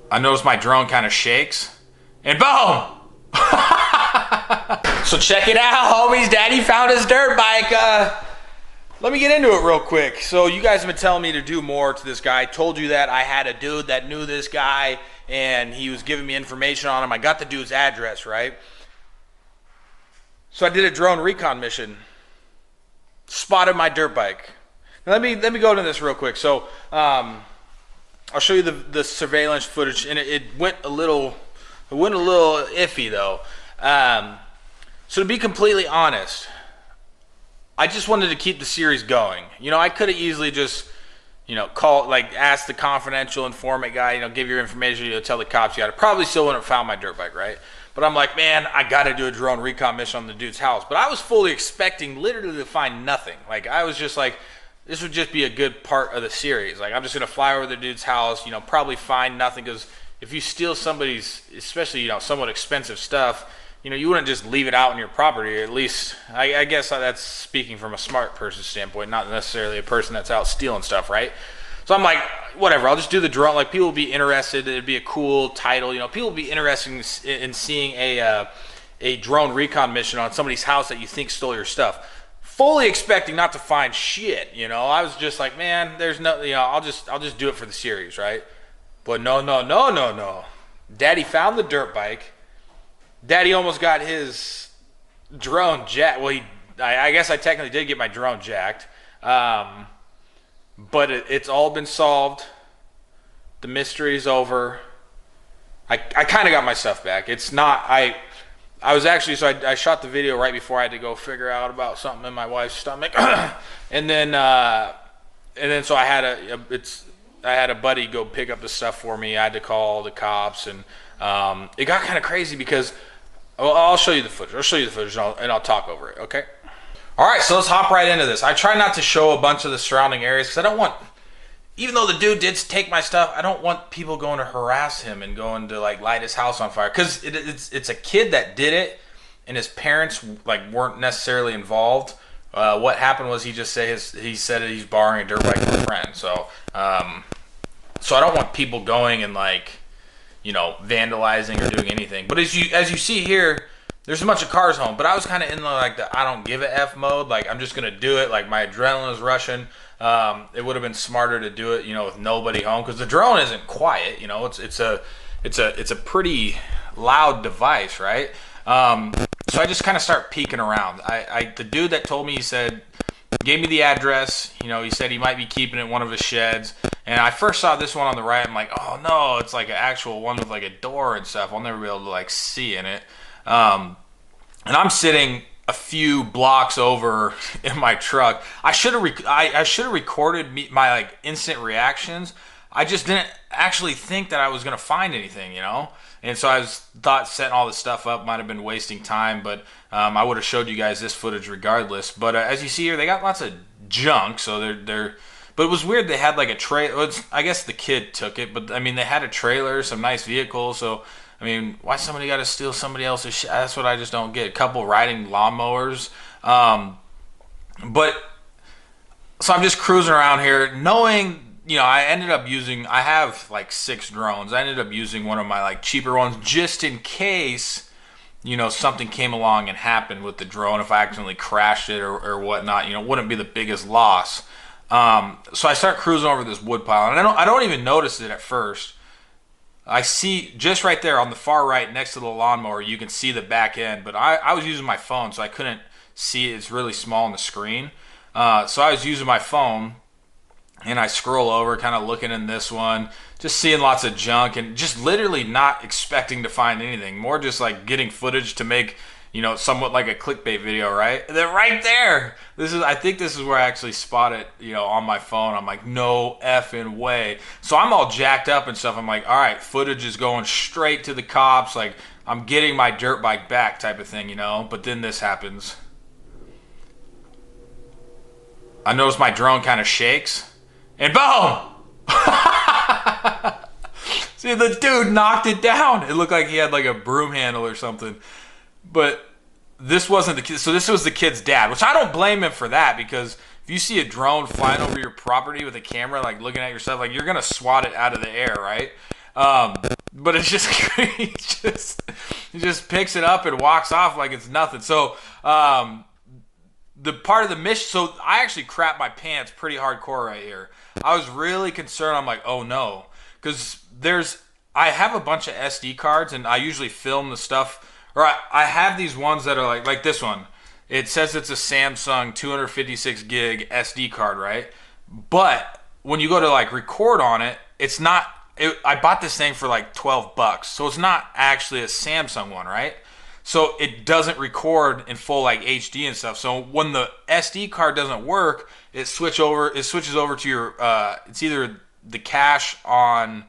I notice my drone kind of shakes, and boom! So check it out, homies. Daddy found his dirt bike. Let me get into it real quick. So you guys have been telling me to do more to this guy. I told you that I had a dude that knew this guy, and he was giving me information on him. I got the dude's address, right? So I did a drone recon mission. Spotted my dirt bike. Now let me go into this real quick. So I'll show you the surveillance footage, and it went a little iffy though. So to be completely honest, I just wanted to keep the series going. You know, I could have easily just, ask the confidential informant guy, give your information, tell the cops you got it. Probably still wouldn't have found my dirt bike, right? But I'm like, man, I got to do a drone recon mission on the dude's house. But I was fully expecting literally to find nothing. Like, I was just like, this would just be a good part of the series. Like, I'm just going to fly over the dude's house, probably find nothing. Because if you steal somebody's, especially, somewhat expensive stuff, you wouldn't just leave it out on your property. At least, I guess that's speaking from a smart person's standpoint, not necessarily a person that's out stealing stuff, right? So I'm like, whatever, I'll just do the drone. Like, people will be interested. It'd be a cool title. People will be interested in seeing a drone recon mission on somebody's house that you think stole your stuff. Fully expecting not to find shit, I was just like, man, there's no, I'll just do it for the series, right? But no. Daddy found the dirt bike. Daddy almost got his drone jacked. Well, I guess I technically did get my drone jacked. But it's all been solved. The mystery's over. I kind of got my stuff back. It's not, I was actually, so I shot the video right before I had to go figure out about something in my wife's stomach. and then so I had a buddy go pick up the stuff for me. I had to call the cops, and it got kind of crazy because, well, I'll show you the footage. I'll show you the footage, and I'll talk over it, okay? All right, so let's hop right into this. I try not to show a bunch of the surrounding areas because I don't want, even though the dude did take my stuff, I don't want people going to harass him and going to light his house on fire, because it's a kid that did it, and his parents weren't necessarily involved. What happened was he said he's borrowing a dirt bike from a friend. So I don't want people going and vandalizing or doing anything. But as you see here, there's a bunch of cars home, but I was kind of in the I don't give a F mode. I'm just going to do it. My adrenaline is rushing. It would have been smarter to do it, with nobody home, because the drone isn't quiet. It's a pretty loud device, right? So I just kind of start peeking around. The dude that told me, he gave me the address. He said he might be keeping it in one of his sheds. And I first saw this one on the right. I'm like, oh no, it's an actual one with a door and stuff. I'll never be able to see in it. And I'm sitting a few blocks over in my truck. I should have recorded my instant reactions. I just didn't actually think that I was gonna find anything, And so I thought setting all this stuff up might have been wasting time, but I would have showed you guys this footage regardless. But as you see here, they got lots of junk, so they're. But it was weird. They had a trailer. I guess the kid took it, but I mean they had a trailer, some nice vehicles, so. I mean, why somebody got to steal somebody else's shit? That's what I just don't get. A couple riding lawnmowers. But, so I'm just cruising around here knowing, I have 6 drones. I ended up using one of my cheaper ones just in case, something came along and happened with the drone. If I accidentally crashed it or whatnot, it wouldn't be the biggest loss. So I start cruising over this wood pile, and I don't even notice it at first. I see just right there on the far right next to the lawnmower, you can see the back end, but I was using my phone, so I couldn't see it. It's really small on the screen. So I was using my phone, and I scroll over, kind of looking in this one, just seeing lots of junk, and just literally not expecting to find anything. More just getting footage to make, somewhat like a clickbait video, right? They're right there. I think this is where I actually spot it, on my phone. I'm like, no effing way. So I'm all jacked up and stuff. I'm like, all right, footage is going straight to the cops. I'm getting my dirt bike back type of thing, But then this happens. I notice my drone kind of shakes, and boom! See, the dude knocked it down. It looked like he had a broom handle or something. But this wasn't the kid. So this was the kid's dad, which I don't blame him for that, because if you see a drone flying over your property with a camera, looking at your stuff, you're going to swat it out of the air, right? but it's just he just picks it up and walks off like it's nothing. So the part of the mission, so I actually crapped my pants pretty hardcore right here. I was really concerned. I'm like, oh no, because I have a bunch of SD cards and I usually film the stuff, or I have these ones that are like this one. It says it's a Samsung 256 gig SD card, right? But when you go to like record on it, it's not. I bought this thing for like $12, so it's not actually a Samsung one, right? So it doesn't record in full like HD and stuff. So when the SD card doesn't work, it switches over to your it's either the cache on,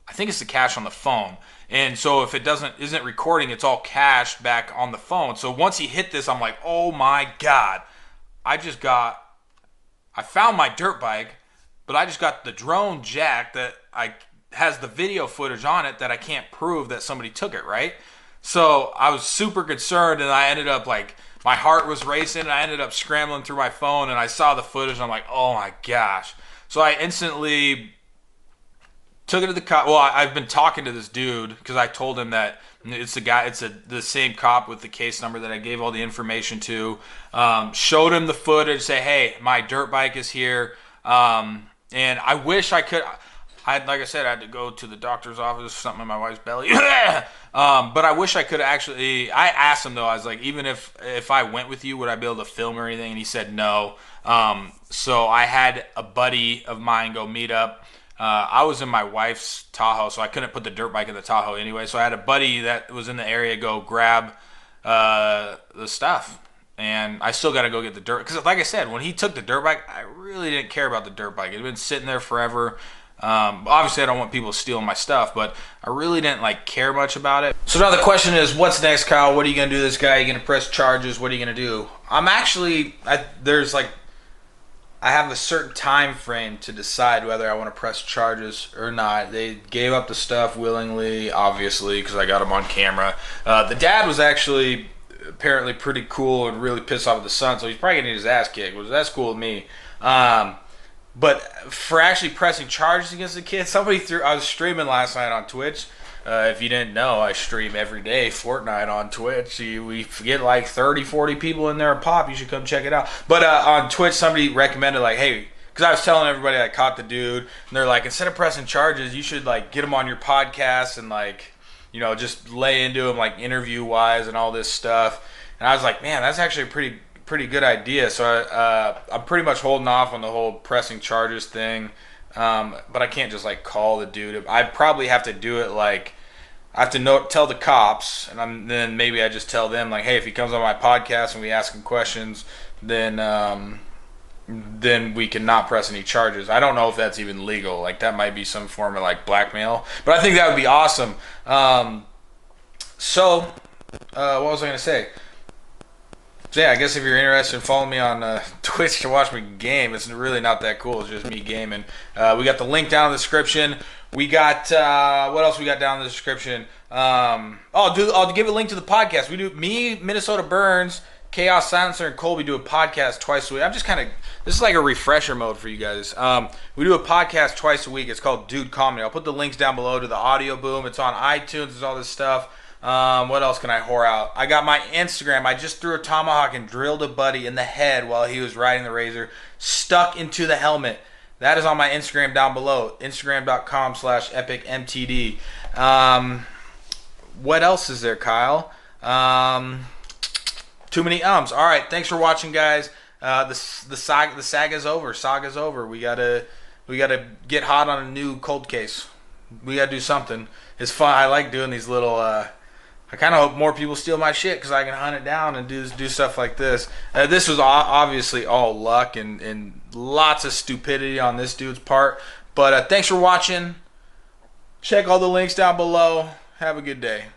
I think it's the cache on the phone. And so if it isn't recording, it's all cached back on the phone. So once he hit this, I'm like, "Oh my god. I found my dirt bike, but I just got the drone jack that has the video footage on it that I can't prove that somebody took it, right?" So I was super concerned, and I ended up like, my heart was racing, and I ended up scrambling through my phone, and I saw the footage, and I'm like, oh my gosh. So I instantly took it to the cop. Well, I've been talking to this dude because I told him that it's the same cop with the case number that I gave all the information to. Showed him the footage, say, hey, my dirt bike is here. And I wish I could. Like I said, I had to go to the doctor's office, something in my wife's belly. But I wish I could actually. I asked him though. I was like, even if I went with you, would I be able to film or anything? And he said no. So I had a buddy of mine go meet up. I was in my wife's Tahoe, so I couldn't put the dirt bike in the Tahoe anyway. So I had a buddy that was in the area go grab the stuff. And I still got to go get the dirt. Because like I said, when he took the dirt bike, I really didn't care about the dirt bike. It had been sitting there forever. Obviously, I don't want people stealing my stuff, but I really didn't like care much about it. So now the question is, what's next, Kyle? What are you gonna do to this guy? Are you gonna press charges? What are you gonna do? I'm actually I have a certain time frame to decide whether I want to press charges or not. They gave up the stuff willingly, obviously, because I got them on camera. The dad was actually apparently pretty cool and really pissed off at the son, so he's probably gonna get his ass kicked, which that's cool with me. But for actually pressing charges against the kid, I was streaming last night on Twitch. If you didn't know, I stream every day Fortnite on Twitch. We get like 30, 40 people in there a pop. You should come check it out. But on Twitch, somebody recommended like, hey, because I was telling everybody I caught the dude, and they're like, instead of pressing charges, you should like get him on your podcast and like, you know, just lay into him like interview wise and all this stuff. And I was like, man, that's actually a pretty good idea. So I'm pretty much holding off on the whole pressing charges thing, but I can't just like call the dude. I probably have to do it like, I have to tell the cops, and then maybe I just tell them like, hey, if he comes on my podcast and we ask him questions, then we can not press any charges. I don't know if that's even legal. Like that might be some form of like blackmail, but I think that would be awesome. So what was I gonna say? So yeah, I guess if you're interested in following me on Twitch to watch me game, it's really not that cool. It's just me gaming. We got the link down in the description. We got what else we got down in the description? I'll give a link to the podcast. We do Minnesota Burns, Chaos Silencer, and Colby do a podcast twice a week. This is like a refresher mode for you guys. We do a podcast twice a week. It's called Dude Comedy. I'll put the links down below to the Audio Boom. It's on iTunes. It's all this stuff. What else can I whore out? I got my Instagram. I just threw a tomahawk and drilled a buddy in the head while he was riding the razor, stuck into the helmet. That is on my Instagram down below, instagram.com/epicmtd. What else is there, Kyle? Too many ums. All right, thanks for watching, guys. The saga's over. Saga's over. We gotta get hot on a new cold case. We gotta do something. It's fun. I like doing these little. I kind of hope more people steal my shit because I can hunt it down and do stuff like this. This was obviously all luck and lots of stupidity on this dude's part. But thanks for watching. Check all the links down below. Have a good day.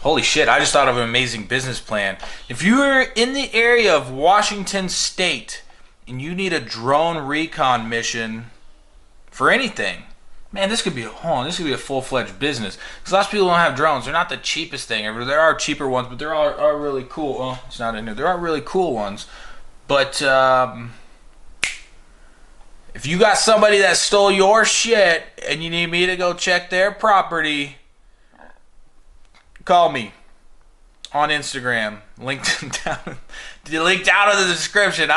Holy shit, I just thought of an amazing business plan. If you're in the area of Washington State and you need a drone recon mission for anything, man, this could be a full-fledged business. Because lots of people don't have drones. They're not the cheapest thing ever. There are cheaper ones, but there are really cool. Oh, it's not in here. There are really cool ones. But If you got somebody that stole your shit and you need me to go check their property, call me on Instagram. Linked down in the description.